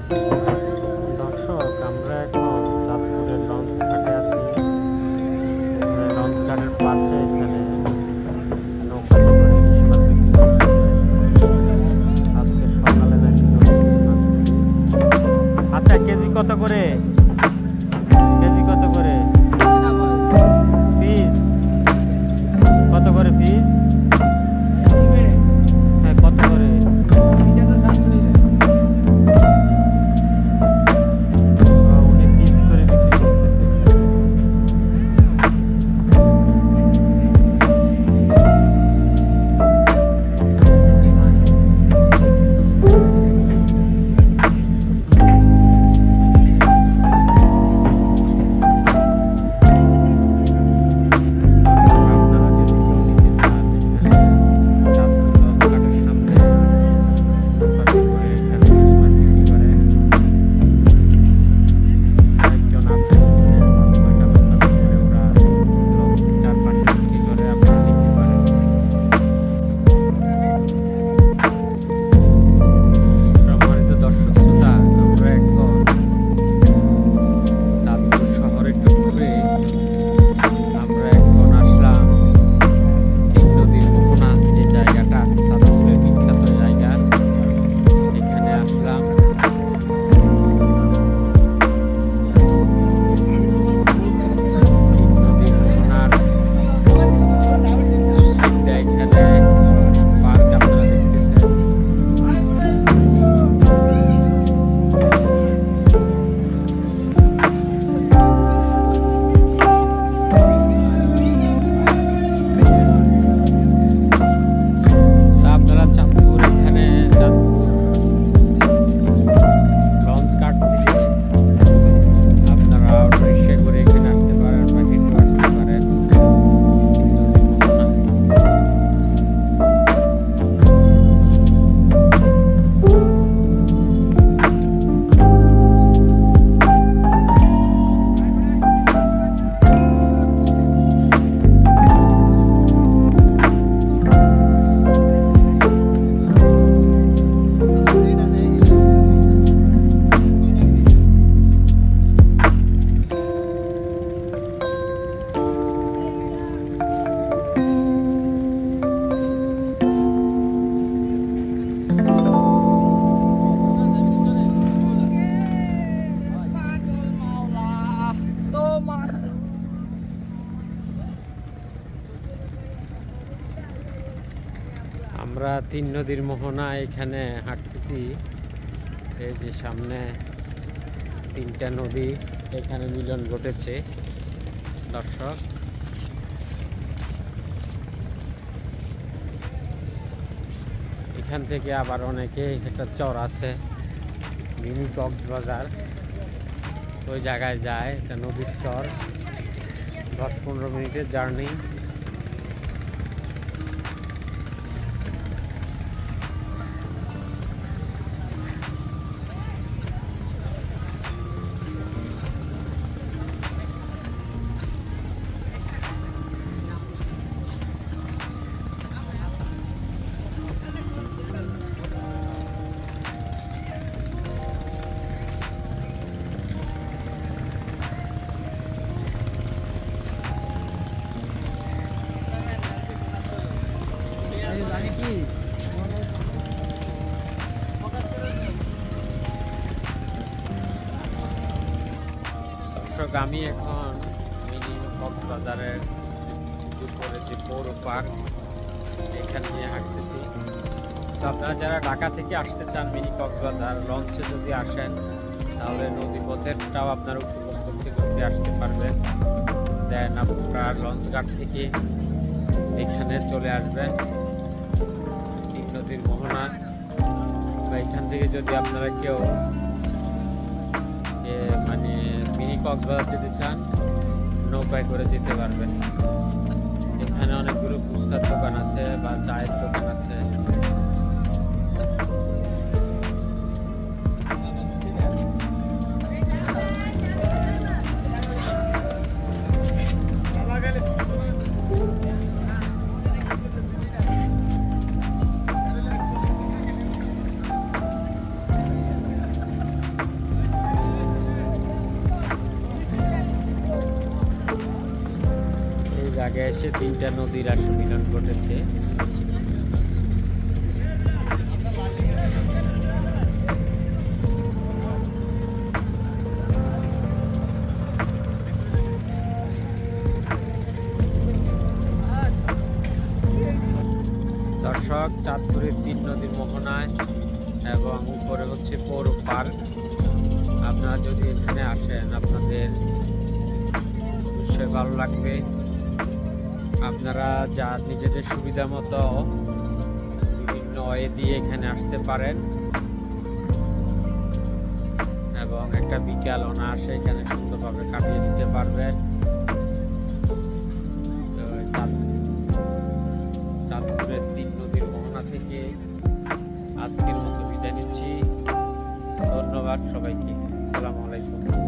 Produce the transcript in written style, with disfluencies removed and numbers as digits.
দর্শক, আমরা এখন চাঁদপুরের লঞ্চ ঘাটে আছি। লঞ্চ ঘাটের পাশে এখানে নৌকাতে করে ইলিশ মাছ বিক্রি করতেছে। আজকে সকালে নাকি ধরছি মাছ বিক্রি। আচ্ছা, কেজি কত করে? কেজি কত করে? পিস কত করে? পিস হ্যাঁ, কত করে? উনি পিস করে বিক্রি করতেছে। আপনারা যদি কেউ নিতে চান, এখানে চাঁদপুর লঞ্চ ঘাটের সামনে নৌকাতে করে এখানে ইলিশ মাছ বিক্রি করে। একজন আছে, 5-6টা নৌকাতে করে ওরা লঞ্চের চারপাশে বিক্রি করে, আপনারা নিতে পারেন। সম্মানিত দর্শক শ্রোতা, আমরা এখন চাঁদপুর শহরে একটু ঘুরে আমরা এখন আসলাম তিন নদীর মোহনা, যে জায়গাটা আছে চাঁদপুরের বিখ্যাত জায়গা, এখানে আসলাম। তিন নদীর মোহনার দু সাইডটা এখানে পার্ক আপনারা দেখতেছেন। তা আপনারা চাঁদপুর এখানে চাঁদপুর লঞ্চ ঘাট থেকে আপনারা রিক্সা করে এখানে আসতে পারেন বা হেঁটে আসতে পারেন। তিন নদীর মোহনা। আমরা তিন নদীর মোহনা এখানে হাঁটতেছি। এই যে সামনে তিনটা নদী এখানে মিলন ঘটেছে। দর্শক, এখান থেকে আবার অনেকে একটা চর আছে মিনি কক্সবাজার, ওই জায়গায় যায়। এটা নদীর চর, 10-15 মিনিটের জার্নি। দর্শক, আমি এখন মিনি কক্সবাজারের উপরে যে পৌর পার্ক এখানে নিয়ে হাঁটতেছি। তো আপনারা যারা ঢাকা থেকে আসতে চান মিনি কক্সবাজার লঞ্চে যদি আসেন, তাহলে নদীপথেরটাও আপনারা উপভোগ করতে করতে আসতে পারবেন। দেন আপনারা লঞ্চ ঘাট থেকে এখানে চলে আসবেন তিন নদীর মোহনা। বা এখান থেকে যদি আপনারা কেউ মানে মিনি কক্সবাজার যেতে চান, নৌকায় করে যেতে পারবেন। এখানে অনেকগুলো ফুচকার দোকান আছে বা চায়ের দোকান আছে। আগে এসে 3টা নদীর আসলে মিলন ঘটেছে। দর্শক, চাঁদপুরের 3 নদীর মোহনায় এবং উপরে হচ্ছে পৌর পার্ক। আপনারা যদি এখানে আসেন আপনাদের অবশ্যই ভালো লাগবে। আপনারা যা নিজেদের সুবিধা মতো বিভিন্ন ওয়ে দিয়ে এখানে আসতে পারেন এবং একটা বিকাল অনায়াসে এখানে সুন্দরভাবে কাটিয়ে দিতে পারবেন। চাঁদপুরের 3 নদীর মোহনা থেকে আজকের মতো বিদায় নিচ্ছি। ধন্যবাদ সবাইকে। আসসালামু আলাইকুম।